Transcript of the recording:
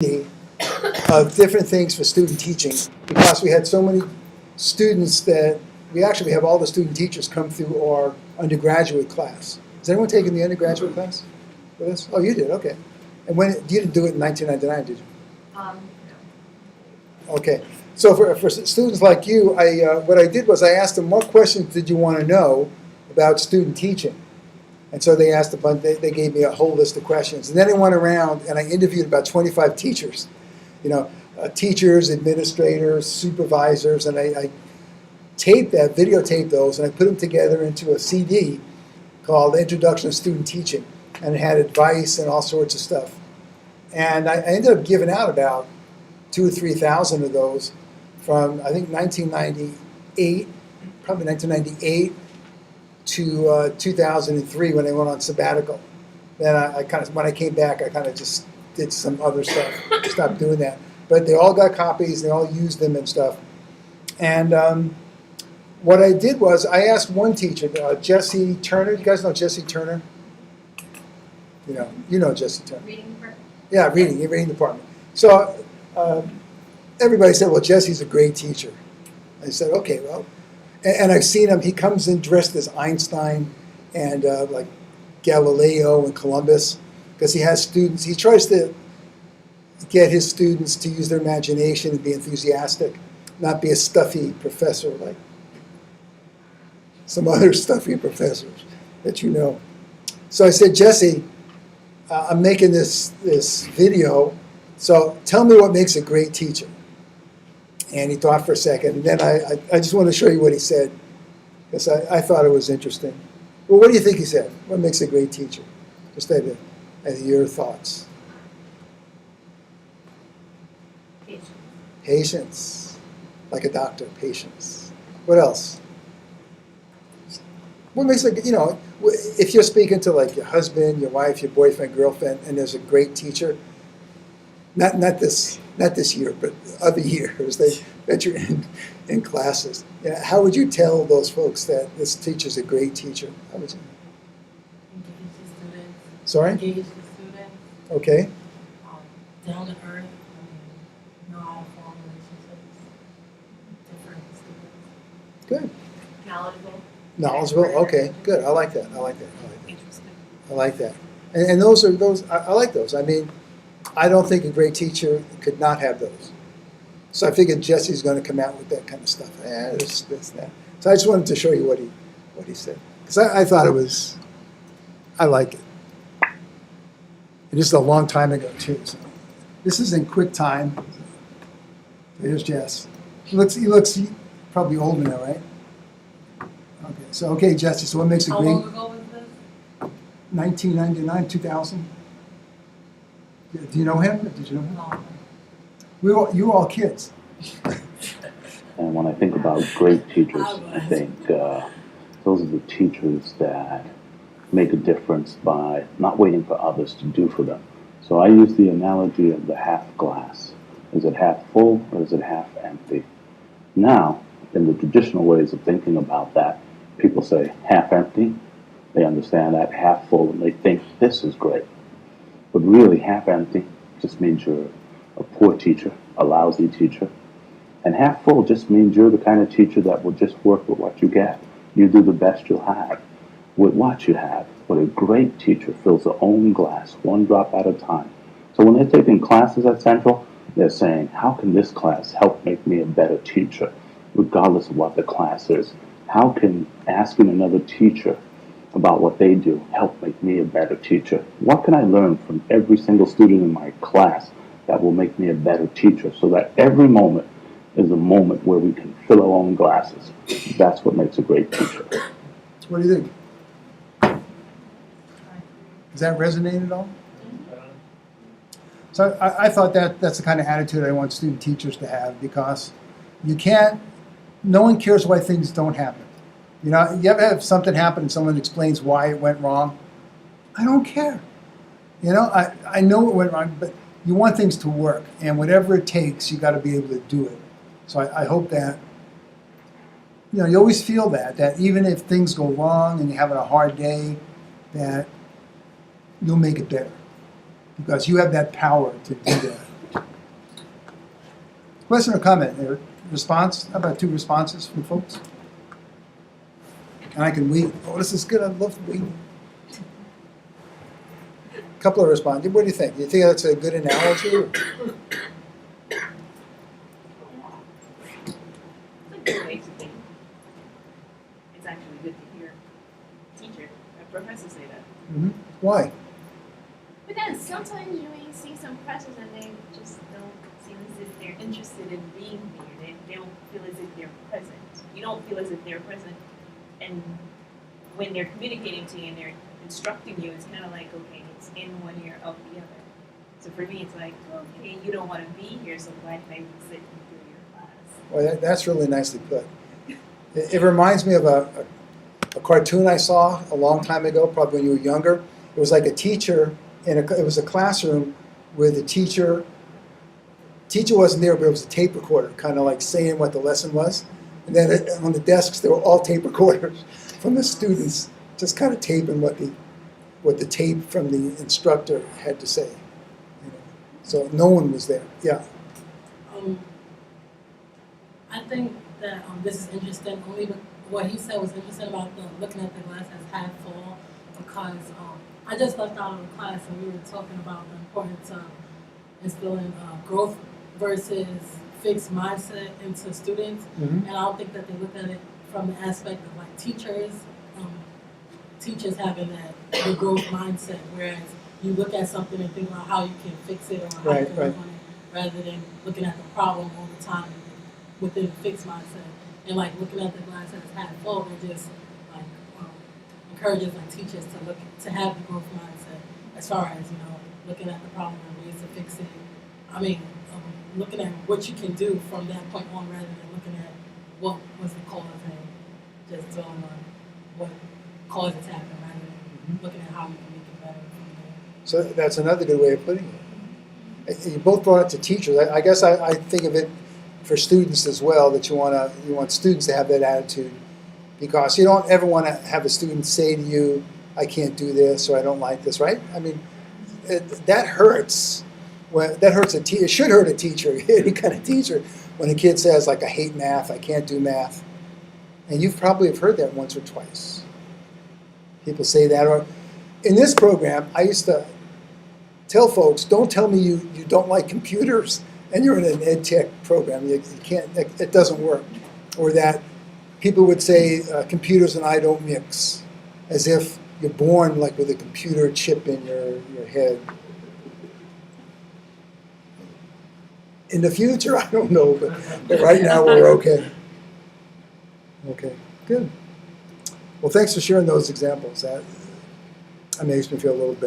of different things for student teaching because we had so many students that we actually have all the student teachers come through our undergraduate class. Has anyone taken the undergraduate class with us? Oh, you did, okay. And when you didn't do it in 1999, did you? No. Okay. So for students like you, what I did was I asked them, what questions did you want to know about student teaching? And so they asked a bunch, they gave me a whole list of questions. And then I went around and I interviewed about 25 teachers, teachers, administrators, supervisors, and I taped that, videotaped those, and I put them together into a CD called Introduction to Student Teaching. And it had advice and all sorts of stuff. And I ended up giving out about 2,000 or 3,000 of those from, I think, 1998, probably 1998 to 2003 when I went on sabbatical. Then I kind of, when I came back, I kind of just did some other stuff, stopped doing that. But they all got copies, they all used them and stuff. And what I did was I asked one teacher, Jesse Turner. You guys know Jesse Turner? You know Jesse Turner. Reading department? Yeah, reading department. So everybody said, well, Jesse's a great teacher. I said, okay, well, and I've seen him. He comes in dressed as Einstein and like Galileo and Columbus because he has students. He tries to get his students to use their imagination and be enthusiastic, not be a stuffy professor like some other stuffy professors that you know. So I said, Jesse, I'm making this video, so tell me what makes a great teacher. And he thought for a second, and then I just want to show you what he said, because I thought it was interesting. Well, what do you think he said? What makes a great teacher? Just at your thoughts. Patience. Patience. Like a doctor, patience. What else? What makes if you're speaking to like your husband, your wife, your boyfriend, girlfriend, and there's a great teacher, not this year, but other years that you're in classes, how would you tell those folks that this teacher's a great teacher? How would you? Engage the students. Sorry? Engage the students. Okay. Down to earth. Know how to form relationships. Different students. Good. Knowledgeable. Knowledgeable. Okay. Good. I like that. Interesting. I like that. And those I like those. I mean, I don't think a great teacher could not have those. So I figured Jesse's going to come out with that kind of stuff. This, that. So I just wanted to show you what he said. Because I thought I like it. And this is a long time ago, too. So this is in QuickTime. There's Jess. He looks probably older now, right? Okay, Jesse, so what makes a How great... long ago was this? 1999, 2000. Do you know him? Did you know him? No. You were all kids. And when I think about great teachers, I think those are the teachers that make a difference by not waiting for others to do for them. So I use the analogy of the half glass. Is it half full or is it half empty? Now, in the traditional ways of thinking about that, people say half empty. They understand that half full and they think this is great. But really, half empty just means you're a poor teacher, a lousy teacher. And half full just means you're the kind of teacher that will just work with what you get. You do the best you'll have with what you have. But a great teacher fills their own glass, one drop at a time. So when they're taking classes at Central, they're saying, how can this class help make me a better teacher, regardless of what the class is? How can asking another teacher about what they do help make me a better teacher? What can I learn from every single student in my class that will make me a better teacher, so that every moment is a moment where we can fill our own glasses? That's what makes a great teacher. What do you think? Does that resonate at all? So I thought that's the kind of attitude I want student teachers to have, because no one cares why things don't happen. You ever have something happen and someone explains why it went wrong? I don't care. I know it went wrong, but you want things to work, and whatever it takes, you got to be able to do it. So I hope that, you always feel that even if things go wrong and you're having a hard day, that you'll make it better, because you have that power to do that. Question or comment? Or response? How about 2 responses from folks? And I can weed. Oh, this is good. I love weeding. Couple of responses. What do you think? Do you think that's a good analogy? It's a good way to think. It's actually good to hear teachers and professors say that. Mm-hmm. Why? Because sometimes you may see some professors and they just don't seem as if they're interested in being there. They don't feel as if they're present. You don't feel as if they're present. And when they're communicating to you and they're instructing you, it's kind of like, okay, it's in one ear, out the other. So for me, it's like, okay, you don't want to be here, so why can't you sit through your class? Well, that's really nicely put. It reminds me of a cartoon I saw a long time ago, probably when you were younger. It was like a teacher, it was a classroom where the teacher wasn't there, but it was a tape recorder, kind of like saying what the lesson was. And then on the desks, there were all tape recorders from the students, just kind of taping what the tape from the instructor had to say. You know. So no one was there. Yeah. I think that this is interesting. Only what he said was interesting about looking at the glass as half full, because I just left out of the class and we were talking about the importance of instilling growth versus fixed mindset into students, Mm-hmm. and I don't think that they look at it from the aspect of like teachers having the growth mindset, whereas you look at something and think about how you can fix it or how Right, you can right. work on it, rather than looking at the problem all the time within a fixed mindset. And like looking at the glass as half full, it just like encourages like teachers to have the growth mindset as far as looking at the problem and ways to fix it. I mean, looking at what you can do from that point on, rather than looking at what was the cause and just dwelling on what caused it to happen, rather than looking at how we can make it better from there. So that's another good way of putting it. You both brought it to teachers. I guess I think of it for students as well, that you want students to have that attitude, because you don't ever want to have a student say to you, I can't do this, or I don't like this, right? I mean, that hurts. That hurts a teacher. It should hurt a teacher, any kind of teacher, when a kid says, like, I hate math, I can't do math. And you probably have heard that once or twice. People say that. Or in this program, I used to tell folks, don't tell me you don't like computers and you're in an ed tech program. You can't, it doesn't work. Or that people would say computers and I don't mix, as if you're born like with a computer chip in your head. In the future, I don't know, but right now we're okay. Okay, good. Well, thanks for sharing those examples. That makes me feel a little better.